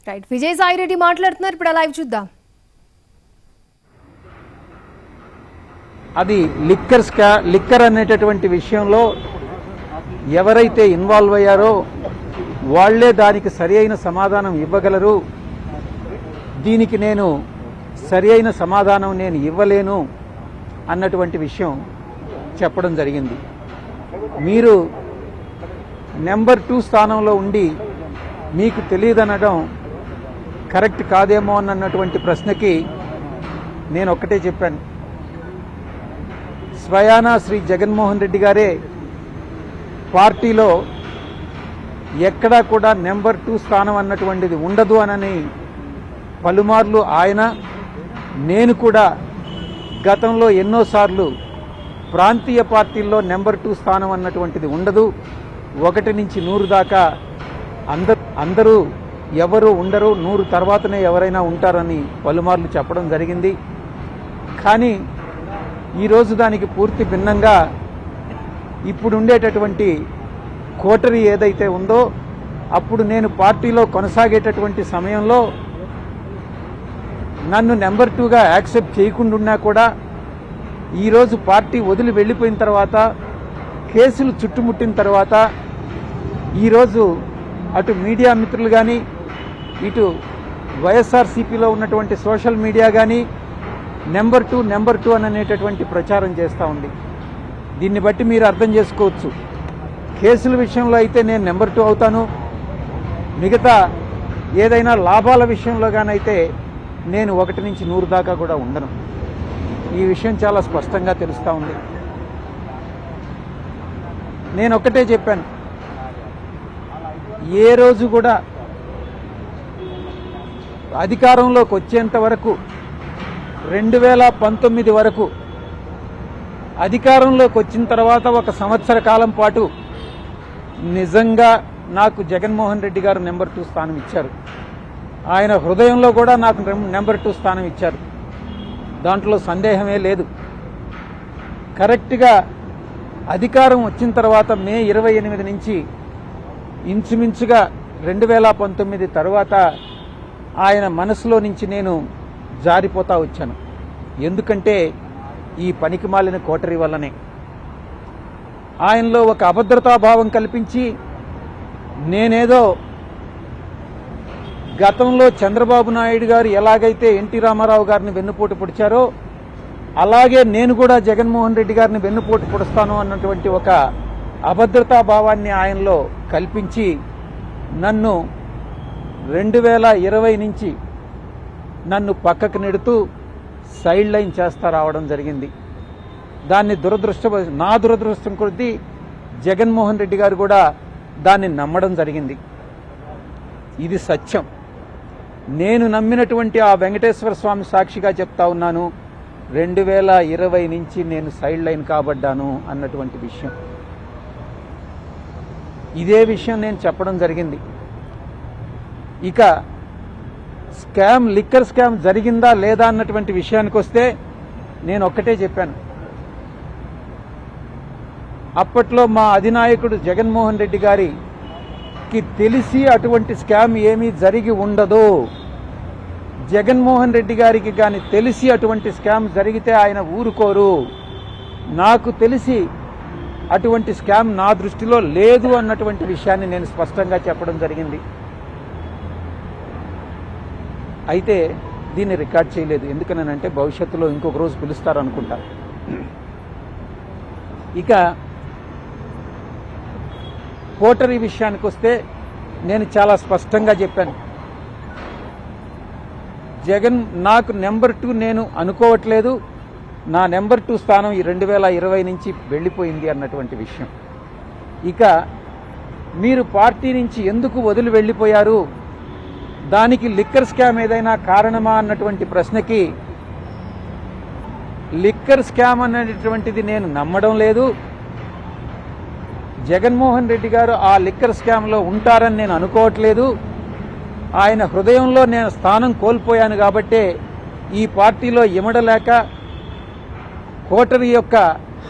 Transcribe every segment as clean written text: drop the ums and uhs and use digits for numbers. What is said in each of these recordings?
Right, Vijayasai Reddy మాట్లాడుతున్నారు, ఇప్పుడు live చూద్దాం. అది లిక్కర్ అనేటటువంటి విషయంలో ఎవరైతే ఇన్వాల్వ్ అయ్యారో వాళ్లే దానికి సరి అయిన సమాధానం ఇవ్వగలరు. దీనికి నేను సరి అయిన సమాధానం నేను ఇవ్వలేను అన్నటువంటి విషయం చెప్పడం జరిగింది. మీరు నెంబర్ 2 స్థానంలో ఉండి మీకు తెలియదనడం కరెక్ట్ కాదేమో అన్నటువంటి ప్రశ్నకి నేను ఒక్కటే చెప్పాను. స్వయానా శ్రీ జగన్మోహన్ రెడ్డి గారే పార్టీలో ఎక్కడా కూడా నెంబర్ 2 స్థానం అన్నటువంటిది ఉండదు అనని పలుమార్లు ఆయన, నేను కూడా గతంలో ఎన్నోసార్లు ప్రాంతీయ పార్టీల్లో నెంబర్ 2 స్థానం అన్నటువంటిది ఉండదు, 1 నుంచి 100 దాకా అందరూ ఎవరు ఉండరు, 100 తర్వాతనే ఎవరైనా ఉంటారని పలుమార్లు చెప్పడం జరిగింది. కానీ ఈరోజు దానికి పూర్తి భిన్నంగా ఇప్పుడు ఉండేటటువంటి కోటరీ ఏదైతే ఉందో, అప్పుడు నేను పార్టీలో కొనసాగేటటువంటి సమయంలో నన్ను నెంబర్ 2గా యాక్సెప్ట్ చేయకుండా కూడా ఈరోజు పార్టీ వదిలి వెళ్ళిపోయిన తర్వాత, కేసులు చుట్టుముట్టిన తర్వాత ఈరోజు అటు మీడియా మిత్రులు కానీ, ఇటు వైఎస్ఆర్సీపీలో ఉన్నటువంటి సోషల్ మీడియా కానీ నెంబర్ 2 అని అనేటటువంటి ప్రచారం చేస్తూ ఉంది. దీన్ని బట్టి మీరు అర్థం చేసుకోవచ్చు, కేసుల విషయంలో అయితే నేను నెంబర్ 2 అవుతాను, మిగతా ఏదైనా లాభాల విషయంలో గానైతే నేను 1 నుంచి 100 దాకా కూడా ఉండను. ఈ విషయం చాలా స్పష్టంగా తెలుస్తూ ఉంది. నేను ఒక్కటే చెప్పాను, ఏ రోజు కూడా అధికారంలోకి వచ్చేంత వరకు 2019 వరకు అధికారంలోకి వచ్చిన తర్వాత 1 సంవత్సర కాలం పాటు నిజంగా నాకు జగన్మోహన్ రెడ్డి గారు నెంబర్ 2 స్థానం ఇచ్చారు. ఆయన హృదయంలో కూడా నాకు నెంబర్ 2 స్థానం ఇచ్చారు, దాంట్లో సందేహమే లేదు. కరెక్ట్గా అధికారం వచ్చిన తర్వాత మే 28 నుంచి ఇంచుమించుగా 2019 తర్వాత ఆయన మనసులో నుంచి నేను జారిపోతా వచ్చాను. ఎందుకంటే ఈ పనికిమాలిన కోటరీ వల్లనే. ఆయనలో ఒక అభద్రతాభావం కల్పించి, నేనేదో గతంలో చంద్రబాబు నాయుడు గారు ఎలాగైతే ఎన్టీ రామారావు గారిని వెన్నుపోటు పొడిచారో అలాగే నేను కూడా జగన్మోహన్ రెడ్డి గారిని వెన్నుపోటు పొడుస్తాను అన్నటువంటి ఒక అభద్రతాభావాన్ని ఆయనలో కల్పించి నన్ను 2020 నుంచి నన్ను పక్కకు నెడుతూ సైడ్ లైన్ చేస్తా రావడం జరిగింది. దాన్ని నా దురదృష్టం కొద్దీ జగన్మోహన్ రెడ్డి గారు కూడా దాన్ని నమ్మడం జరిగింది. ఇది సత్యం. నేను నమ్మినటువంటి ఆ వెంకటేశ్వర స్వామి సాక్షిగా చెప్తా ఉన్నాను, 2020 నుంచి నేను సైడ్ లైన్ కాబడ్డాను అన్నటువంటి విషయం. ఇదే విషయం నేను చెప్పడం జరిగింది. ఇక లిక్కర్ స్కామ్ జరిగిందా లేదా అన్నటువంటి విషయానికి వస్తే నేను ఒక్కటే చెప్పాను. అప్పట్లో మా అధినాయకుడు జగన్మోహన్ రెడ్డి గారికి తెలిసి అటువంటి స్కామ్ ఏమీ జరిగి ఉండదు. జగన్మోహన్ రెడ్డి గారికి కానీ తెలిసి అటువంటి స్కామ్ జరిగితే ఆయన ఊరుకోరు. నాకు తెలిసి అటువంటి స్కామ్ నా దృష్టిలో లేదు అన్నటువంటి విషయాన్ని నేను స్పష్టంగా చెప్పడం జరిగింది. అయితే దీన్ని రికార్డ్ చేయలేదు. ఎందుకనంటే భవిష్యత్తులో ఇంకొక రోజు పిలుస్తారనుకుంటా. ఇక కోటరీ విషయానికి వస్తే నేను చాలా స్పష్టంగా చెప్పాను, జగన్ నాకు నెంబర్ 2 నేను అనుకోవట్లేదు, నా నెంబర్ 2 స్థానం ఈ 2020 నుంచి వెళ్ళిపోయింది అన్నటువంటి విషయం. ఇక మీరు పార్టీ నుంచి ఎందుకు వదిలి వెళ్ళిపోయారు, దానికి లిక్కర్ స్కామ్ ఏదైనా కారణమా అన్నటువంటి ప్రశ్నకి, లిక్కర్ స్కామ్ అనేటువంటిది నేను నమ్మడం లేదు. జగన్మోహన్ రెడ్డి గారు ఆ లిక్కర్ స్కామ్లో ఉంటారని నేను అనుకోవట్లేదు. ఆయన హృదయంలో నేను స్థానం కోల్పోయాను కాబట్టే ఈ పార్టీలో ఇమడలేక, కోటరీ యొక్క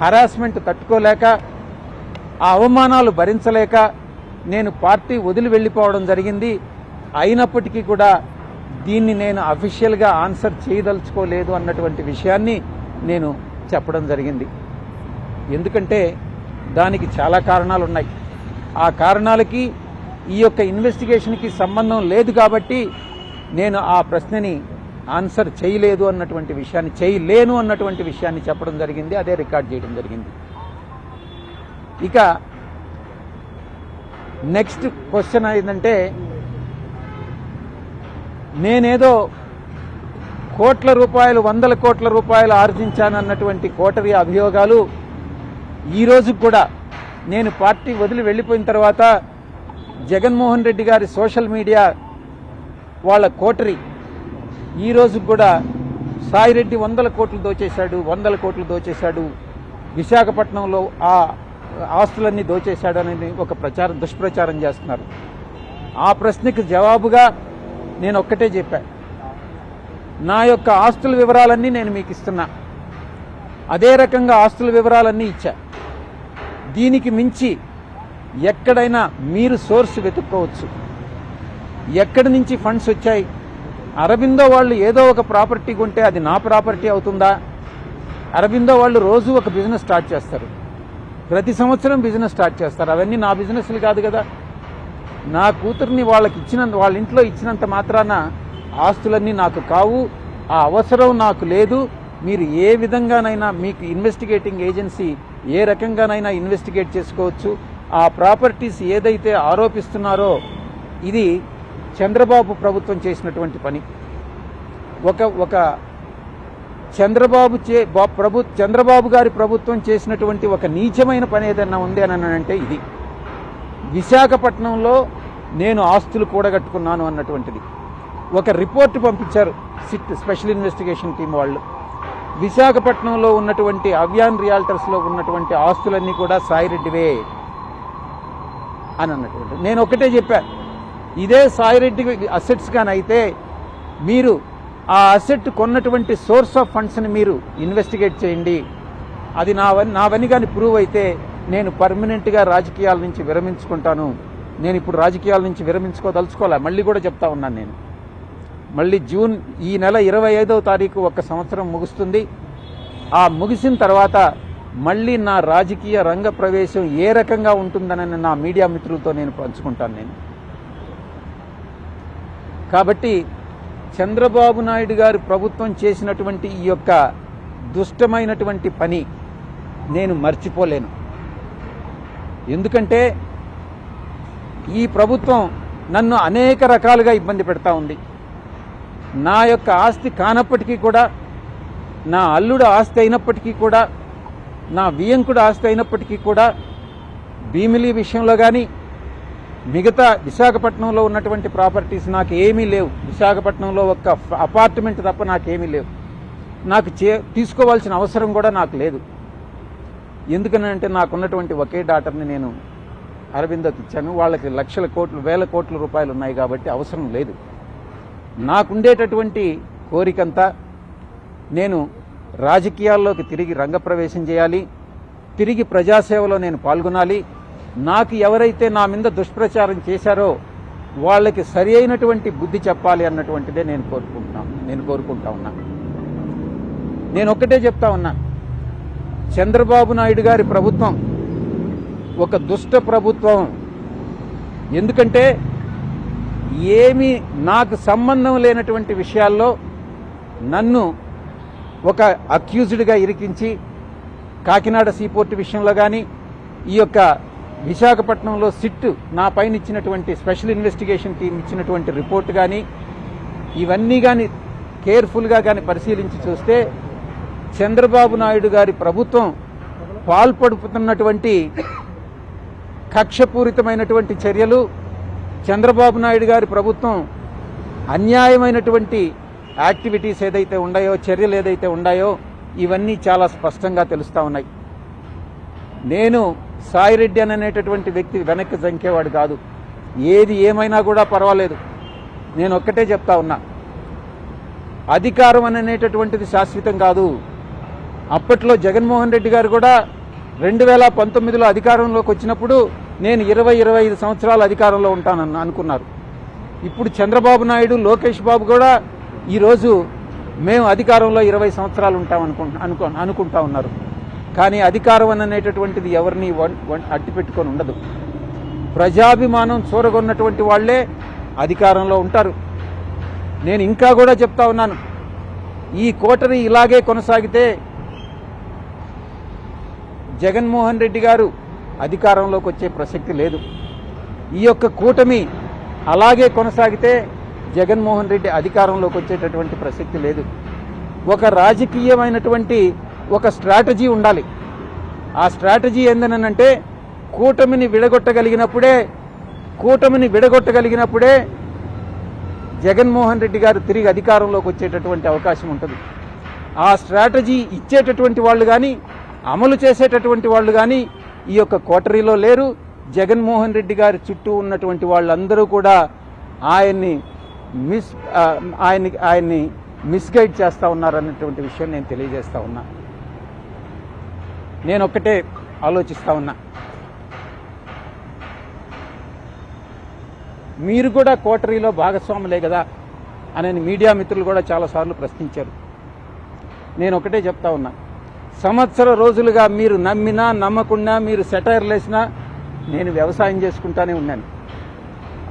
హరాస్మెంట్ తట్టుకోలేక, ఆ అవమానాలు భరించలేక నేను పార్టీ వదిలి వెళ్ళిపోవడం జరిగింది. అయినప్పటికీ కూడా దీన్ని నేను అఫీషియల్గా ఆన్సర్ చేయదలుచుకోలేదు అన్నటువంటి విషయాన్ని నేను చెప్పడం జరిగింది. ఎందుకంటే దానికి చాలా కారణాలు ఉన్నాయి. ఆ కారణాలకి ఈ యొక్క ఇన్వెస్టిగేషన్కి సంబంధం లేదు కాబట్టి నేను ఆ ప్రశ్నని ఆన్సర్ చేయలేదు అన్నటువంటి విషయాన్ని, చేయలేను అన్నటువంటి విషయాన్ని చెప్పడం జరిగింది. అదే రికార్డ్ చేయడం జరిగింది. ఇక నెక్స్ట్ క్వశ్చన్ ఏంటంటే, నేనేదో కోట్ల రూపాయలు, 100 కోట్ల రూపాయలు ఆర్జించానన్నటువంటి కోటరీ అభియోగాలు ఈ రోజు కూడా నేను పార్టీ వదిలి వెళ్ళిపోయిన తర్వాత జగన్మోహన్ రెడ్డి గారి సోషల్ మీడియా వాళ్ళ కోటరీ ఈ రోజు కూడా సాయిరెడ్డి 100 కోట్లు దోచేశాడు, 100 కోట్లు దోచేశాడు, విశాఖపట్నంలో ఆ ఆస్తులన్నీ దోచేశాడు అనేది ఒక దుష్ప్రచారం చేస్తున్నారు. ఆ ప్రశ్నకు జవాబుగా నేను ఒక్కటే చెప్పా, నా యొక్క ఆస్తుల వివరాలన్నీ నేను మీకు ఇస్తున్నా, అదే రకంగా ఆస్తుల వివరాలన్నీ ఇచ్చా. దీనికి మించి ఎక్కడైనా మీరు సోర్స్ వెతుక్కోవచ్చు. ఎక్కడి నుంచి ఫండ్స్ వచ్చాయి? అరబిందో వాళ్ళు ఏదో ఒక ప్రాపర్టీ కొంటే అది నా ప్రాపర్టీ అవుతుందా? అరబిందో వాళ్ళు రోజు ఒక బిజినెస్ స్టార్ట్ చేస్తారు, ప్రతి సంవత్సరం బిజినెస్ స్టార్ట్ చేస్తారు. అవన్నీ నా బిజినెస్లు కాదు కదా. నా కూతుర్ని వాళ్ళ ఇంట్లో ఇచ్చినంత మాత్రాన ఆస్తులన్నీ నాకు కావు. ఆ అవసరం నాకు లేదు. మీరు ఏ విధంగానైనా మీకు ఇన్వెస్టిగేటింగ్ ఏజెన్సీ ఏ రకంగానైనా ఇన్వెస్టిగేట్ చేసుకోవచ్చు. ఆ ప్రాపర్టీస్ ఏదైతే ఆరోపిస్తున్నారో ఇది చంద్రబాబు ప్రభుత్వం చేసినటువంటి పని. ఒక చంద్రబాబు గారి ప్రభుత్వం చేసినటువంటి ఒక నీచమైన పని ఏదన్నా ఉంది అని అంటే ఇది. విశాఖపట్నంలో నేను ఆస్తులు కూడగట్టుకున్నాను అన్నటువంటిది ఒక రిపోర్ట్ పంపించారు సిట్ స్పెషల్ ఇన్వెస్టిగేషన్ టీం వాళ్ళు. విశాఖపట్నంలో ఉన్నటువంటి అవ్యాన్ రియాల్టర్స్లో ఉన్నటువంటి ఆస్తులన్నీ కూడా సాయిరెడ్డివే అని అన్నటువంటి. నేను ఒకటే చెప్పా, ఇదే సాయిరెడ్డి అసెట్స్ కానైతే మీరు ఆ అసెట్ కొన్నటువంటి సోర్స్ ఆఫ్ ఫండ్స్ని మీరు ఇన్వెస్టిగేట్ చేయండి. అది నావని కానీ ప్రూవ్ అయితే నేను పర్మనెంట్గా రాజకీయాల నుంచి విరమించుకుంటాను. నేను ఇప్పుడు రాజకీయాల నుంచి విరమించుకోదలుచుకోలే. మళ్ళీ కూడా చెప్తా ఉన్నాను, నేను మళ్ళీ జూన్ ఈ నెల 25వ తారీఖు 1 సంవత్సరం ముగుస్తుంది. ఆ ముగిసిన తర్వాత మళ్ళీ నా రాజకీయ రంగ ప్రవేశం ఏ రకంగా ఉంటుందని నా మీడియా మిత్రులతో నేను పంచుకుంటాను నేను. కాబట్టి చంద్రబాబు నాయుడు గారి ప్రభుత్వం చేసినటువంటి ఈ యొక్క దుష్టమైనటువంటి పని నేను మర్చిపోలేను. ఎందుకంటే ఈ ప్రభుత్వం నన్ను అనేక రకాలుగా ఇబ్బంది పెడతా ఉంది. నా యొక్క ఆస్తి కానప్పటికీ కూడా, నా అల్లుడు ఆస్తి అయినప్పటికీ కూడా, నా వియంకుడు ఆస్తి అయినప్పటికీ కూడా భీమిలి విషయంలో కానీ మిగతా విశాఖపట్నంలో ఉన్నటువంటి ప్రాపర్టీస్ నాకు ఏమీ లేవు. విశాఖపట్నంలో ఒక అపార్ట్మెంట్ తప్ప నాకేమీ లేవు. నాకు తీసుకోవాల్సిన అవసరం కూడా నాకు లేదు. ఎందుకనంటే నాకున్నటువంటి ఒకే డాటర్ని నేను అరబిందోకి ఇచ్చాను. వాళ్ళకి లక్షల కోట్లు, వేల కోట్ల రూపాయలు ఉన్నాయి కాబట్టి అవసరం లేదు. నాకుండేటటువంటి కోరికంతా నేను రాజకీయాల్లోకి తిరిగి రంగప్రవేశం చేయాలి, తిరిగి ప్రజాసేవలో నేను పాల్గొనాలి. నాకు ఎవరైతే నా మీద దుష్ప్రచారం చేశారో వాళ్ళకి సరి అయినటువంటి బుద్ధి చెప్పాలి అన్నటువంటిదే నేను కోరుకుంటా ఉన్నా. నేను ఒక్కటే చెప్తా ఉన్నా, చంద్రబాబు నాయుడు గారి ప్రభుత్వం ఒక దుష్ట ప్రభుత్వం. ఎందుకంటే ఏమీ నాకు సంబంధం లేనటువంటి విషయాల్లో నన్ను ఒక అక్యూజ్డ్గా ఇరికించి, కాకినాడ సీపోర్టు విషయంలో కానీ, ఈ యొక్క విశాఖపట్నంలో సిట్ నా పైన ఇచ్చినటువంటి స్పెషల్ ఇన్వెస్టిగేషన్ టీం ఇచ్చినటువంటి రిపోర్ట్ కానీ, ఇవన్నీ కానీ కేర్ఫుల్గా కానీ పరిశీలించి చూస్తే చంద్రబాబు నాయుడు గారి ప్రభుత్వం పాల్పడుతున్నటువంటి కక్షపూరితమైనటువంటి చర్యలు, చంద్రబాబు నాయుడు గారి ప్రభుత్వం అన్యాయమైనటువంటి యాక్టివిటీస్ ఏదైతే ఉన్నాయో, చర్యలు ఏదైతే ఉన్నాయో, ఇవన్నీ చాలా స్పష్టంగా తెలుస్తూ ఉన్నాయి. నేను సాయిరెడ్డి అనేటటువంటి వ్యక్తి వెనక్కి జంకేవాడు కాదు. ఏది ఏమైనా కూడా పర్వాలేదు. నేను ఒక్కటే చెప్తా ఉన్నా, అధికారం అనేటటువంటిది శాశ్వతం కాదు. అప్పట్లో జగన్మోహన్ రెడ్డి గారు కూడా 2019లో అధికారంలోకి వచ్చినప్పుడు నేను 20-25 సంవత్సరాలు అధికారంలో ఉంటానని అనుకున్నారు. ఇప్పుడు చంద్రబాబు నాయుడు, లోకేష్ బాబు కూడా ఈరోజు మేము అధికారంలో 20 సంవత్సరాలు ఉంటాం అనుకుంటా ఉన్నారు. కానీ అధికారం అనేటటువంటిది ఎవరిని అడ్డు పెట్టుకొని ఉండదు. ప్రజాభిమానం చూరగొన్నటువంటి వాళ్లే అధికారంలో ఉంటారు. నేను ఇంకా కూడా చెప్తా ఉన్నాను, ఈ కోటరీ ఇలాగే కొనసాగితే జగన్మోహన్ రెడ్డి గారు అధికారంలోకి వచ్చే ప్రసక్తి లేదు. ఈ యొక్క కూటమి అలాగే కొనసాగితే జగన్మోహన్ రెడ్డి అధికారంలోకి వచ్చేటటువంటి ప్రసక్తి లేదు. ఒక రాజకీయమైనటువంటి ఒక స్ట్రాటజీ ఉండాలి. ఆ స్ట్రాటజీ ఏందనంటే కూటమిని విడగొట్టగలిగినప్పుడే జగన్మోహన్ రెడ్డి గారు తిరిగి అధికారంలోకి వచ్చేటటువంటి అవకాశం ఉంటుంది. ఆ స్ట్రాటజీ ఇచ్చేటటువంటి వాళ్ళు కానీ, అమలు చేసేటటువంటి వాళ్ళు కానీ ఈ యొక్క కోటరీలో లేరు. జగన్మోహన్ రెడ్డి గారి చుట్టూ ఉన్నటువంటి వాళ్ళందరూ కూడా ఆయన్ని మిస్గైడ్ చేస్తూ ఉన్నారన్నటువంటి విషయం నేను తెలియజేస్తా ఉన్నా. నేను ఒక్కటే ఆలోచిస్తా ఉన్నా, మీరు కూడా కోటరీలో భాగస్వాములే కదా అని మీడియా మిత్రులు కూడా చాలాసార్లు ప్రశ్నించారు. నేను ఒకటే చెప్తా ఉన్నా, సంవత్సర రోజులుగా మీరు నమ్మినా నమ్మకుండా మీరు సెటైర్లు వేసినా నేను వ్యవసాయం చేసుకుంటానే ఉన్నాను.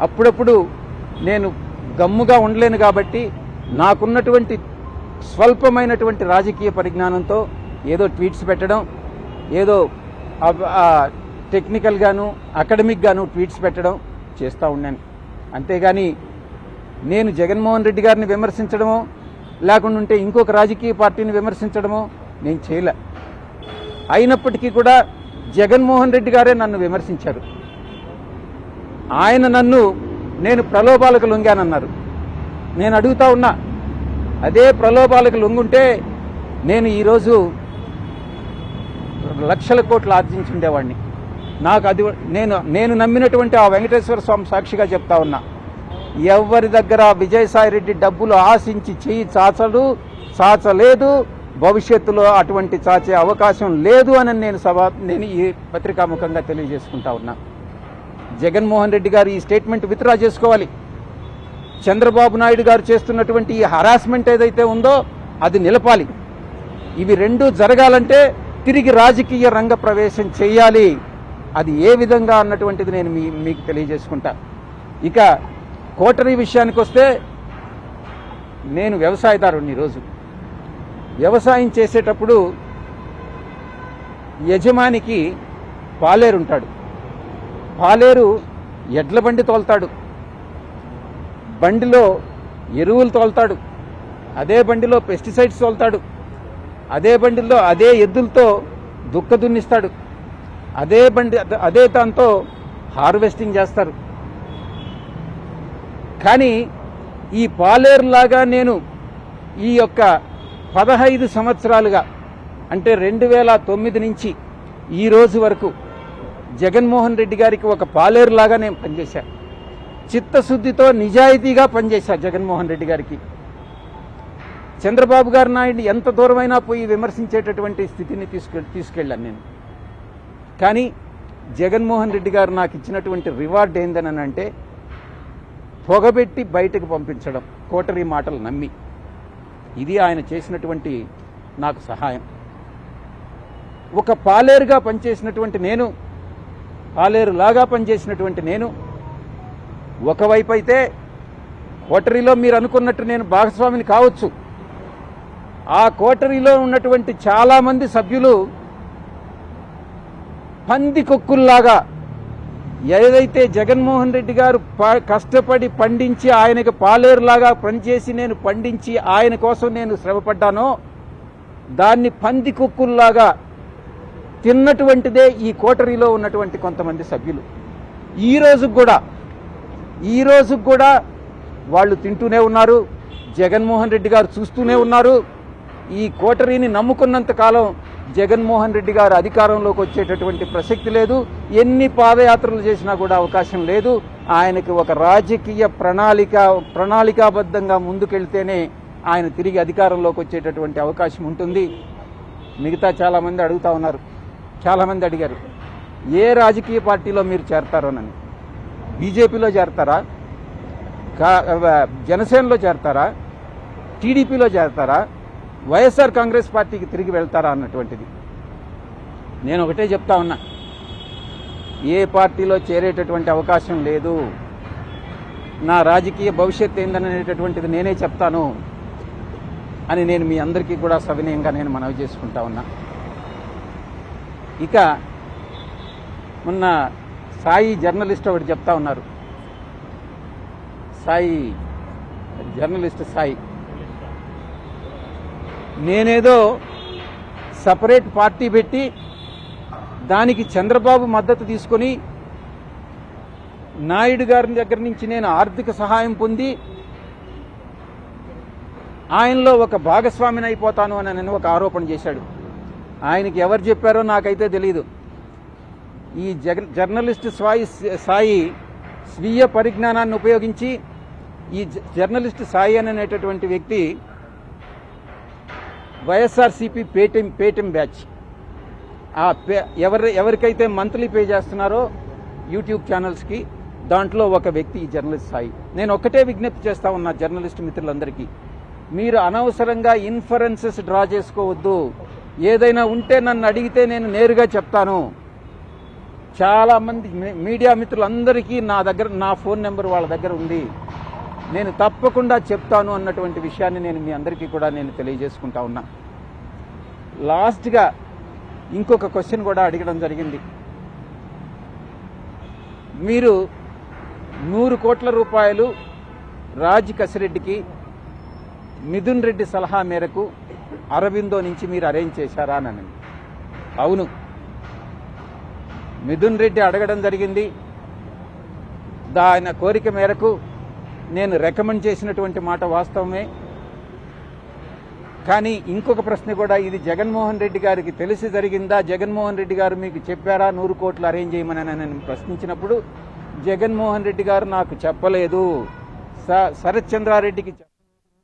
అప్పుడప్పుడు నేను గమ్ముగా ఉండలేను కాబట్టి నాకున్నటువంటి స్వల్పమైనటువంటి రాజకీయ పరిజ్ఞానంతో ఏదో ట్వీట్స్ పెట్టడం, ఏదో టెక్నికల్గాను అకాడమిక్గాను ట్వీట్స్ పెట్టడం చేస్తూ ఉన్నాను. అంతేగాని నేను జగన్మోహన్ రెడ్డి గారిని విమర్శించడమో లేకుంటే ఇంకొక రాజకీయ పార్టీని విమర్శించడమో నేను చేయలే. అయినప్పటికీ కూడా జగన్మోహన్ రెడ్డి గారే నన్ను విమర్శించారు. ఆయన నేను ప్రలోభాలకు లొంగానన్నారు. నేను అడుగుతా ఉన్నా, అదే ప్రలోభాలకు లొంగుంటే నేను ఈరోజు లక్షల కోట్లు ఆర్జించుండేవాడిని. నాకు అది నేను నమ్మినటువంటి ఆ వెంకటేశ్వర స్వామి సాక్షిగా చెప్తా ఉన్నా, ఎవరి దగ్గర విజయసాయిరెడ్డి డబ్బులు ఆశించి చెయ్యి చాచలేదు, భవిష్యత్తులో అటువంటి చాచే అవకాశం లేదు అని నేను ఈ పత్రికాముఖంగా తెలియజేసుకుంటా ఉన్నా. జగన్మోహన్ రెడ్డి గారు ఈ స్టేట్మెంట్ విత్డ్రా చేసుకోవాలి. చంద్రబాబు నాయుడు గారు చేస్తున్నటువంటి ఈ హరాస్మెంట్ ఏదైతే ఉందో అది నిలపాలి. ఇవి రెండూ జరగాలంటే తిరిగి రాజకీయ రంగ ప్రవేశం చేయాలి. అది ఏ విధంగా అన్నటువంటిది నేను మీకు తెలియజేసుకుంటా. ఇక కోటరీ విషయానికి వస్తే, నేను వ్యవసాయదారుని. ఈరోజు వ్యవసాయం చేసేటప్పుడు యజమానికి పాలేరుంటాడు. పాలేరు ఎడ్ల బండి తోలుతాడు, బండిలో ఎరువులు తోలుతాడు, అదే బండిలో పెస్టిసైడ్స్ తోలుతాడు, అదే బండిలో అదే ఎద్దులతో దుక్క దున్నిస్తాడు, అదే దాంతో హార్వెస్టింగ్ చేస్తారు. కానీ ఈ పాలేరులాగా నేను ఈ యొక్క 15 సంవత్సరాలుగా, అంటే 2009 నుంచి ఈ రోజు వరకు జగన్మోహన్ రెడ్డి గారికి ఒక పాలేరులాగా నేను పనిచేశా. చిత్తశుద్ధితో నిజాయితీగా పనిచేశా జగన్మోహన్ రెడ్డి గారికి. చంద్రబాబు గారు నాయుడు ఎంత దూరమైనా పోయి విమర్శించేటటువంటి స్థితిని తీసుకెళ్ళాను నేను. కానీ జగన్మోహన్ రెడ్డి గారు నాకు ఇచ్చినటువంటి రివార్డ్ ఏందని అంటే, పొగబెట్టి బయటకు పంపించడం, కోటరీ మాటలు నమ్మి. ఇది ఆయన చేసినటువంటి నాకు సహాయం. ఒక పాలేరుగా పనిచేసినటువంటి నేను, పాలేరులాగా పనిచేసినటువంటి నేను, ఒకవైపు అయితే కోటరీలో మీరు అనుకున్నట్టు నేను భాగస్వామిని కావచ్చు, ఆ కోటరీలో ఉన్నటువంటి చాలామంది సభ్యులు పందికొక్కుల్లాగా ఏదైతే జగన్మోహన్ రెడ్డి గారు కష్టపడి పండించి ఆయనకు పాలేరులాగా పనిచేసి నేను పండించి ఆయన కోసం నేను శ్రమపడ్డానో దాన్ని పందికొక్కుల్లాగా తిన్నటువంటిదే ఈ కోటరీలో ఉన్నటువంటి కొంతమంది సభ్యులు. ఈ రోజు కూడా వాళ్ళు తింటూనే ఉన్నారు, జగన్మోహన్ రెడ్డి గారు చూస్తూనే ఉన్నారు. ఈ కోటరీని నమ్ముకున్నంత కాలం జగన్మోహన్ రెడ్డి గారు అధికారంలోకి వచ్చేటటువంటి ప్రసక్తి లేదు. ఎన్ని పాదయాత్రలు చేసినా కూడా అవకాశం లేదు. ఆయనకి ఒక రాజకీయ ప్రణాళికాబద్ధంగా ముందుకెళ్తేనే ఆయన తిరిగి అధికారంలోకి వచ్చేటటువంటి అవకాశం ఉంటుంది. మిగతా చాలామంది అడుగుతా ఉన్నారు, చాలామంది అడిగారు, ఏ రాజకీయ పార్టీలో మీరు చేరతారోనని. బీజేపీలో చేరతారా? జనసేనలో చేరతారా, టీడీపీలో చేరతారా, వైఎస్ఆర్ కాంగ్రెస్ పార్టీకి తిరిగి వెళ్తారా అన్నటువంటిది. నేను ఒకటే చెప్తా ఉన్నా, ఏ పార్టీలో చేరేటటువంటి అవకాశం లేదు. నా రాజకీయ భవిష్యత్తు ఏందనేటటువంటిది నేనే చెప్తాను అని నేను మీ అందరికీ కూడా సవినయంగా నేను మనవి చేసుకుంటా ఉన్నా. ఇక మొన్న సాయి జర్నలిస్ట్ ఒకటి చెప్తా ఉన్నారు, జర్నలిస్ట్ సాయి, నేనేదో సపరేట్ పార్టీ పెట్టి దానికి చంద్రబాబు మద్దతు తీసుకొని నాయుడు గారి దగ్గర నుంచి నేను ఆర్థిక సహాయం పొంది ఆయనలో ఒక భాగస్వామిని అయిపోతాను అని నేను ఒక ఆరోపణ చేశాడు. ఆయనకి ఎవరు చెప్పారో నాకైతే తెలియదు. ఈ జర్నలిస్ట్ సాయి స్వీయ పరిజ్ఞానాన్ని ఉపయోగించి ఈ జర్నలిస్ట్ సాయి అనేటటువంటి వ్యక్తి వైఎస్ఆర్సీపీ పేటిఎం బ్యాచ్, ఎవరికైతే మంత్లీ పే చేస్తున్నారో యూట్యూబ్ ఛానల్స్కి, దాంట్లో ఒక వ్యక్తి ఈ జర్నలిస్ట్ సాయి. నేను ఒక్కటే విజ్ఞప్తి చేస్తా ఉన్నా జర్నలిస్ట్ మిత్రులందరికీ, మీరు అనవసరంగా ఇన్ఫరెన్సెస్ డ్రా చేసుకోవద్దు. ఏదైనా ఉంటే నన్ను అడిగితే నేను నేరుగా చెప్తాను. చాలామంది మీడియా మిత్రులందరికీ నా ఫోన్ నెంబర్ వాళ్ళ దగ్గర ఉంది, నేను తప్పకుండా చెప్తాను అన్నటువంటి విషయాన్ని నేను మీ అందరికీ కూడా నేను తెలియజేసుకుంటా ఉన్నా. లాస్ట్గా ఇంకొక క్వశ్చన్ కూడా అడగడం జరిగింది. మీరు 100 కోట్ల రూపాయలు రాజ్ కసిరెడ్డికి మిథున్ రెడ్డి సలహా మేరకు అరవిందో నుంచి మీరు అరేంజ్ చేశారా అని. అవును, మిథున్ రెడ్డి అడగడం జరిగింది. ఆయన కోరిక మేరకు నేను రికమెండ్ చేసినటువంటి మాట వాస్తవమే. కానీ ఇంకొక ప్రశ్న కూడా, ఇది జగన్మోహన్ రెడ్డి గారికి తెలిసి జరిగిందా, జగన్మోహన్ రెడ్డి గారు మీకు చెప్పారా 100 కోట్లు అరేంజ్ చేయమని నేను ప్రశ్నించినప్పుడు జగన్మోహన్ రెడ్డి గారు నాకు చెప్పలేదు, శరత్ చంద్రారెడ్డికి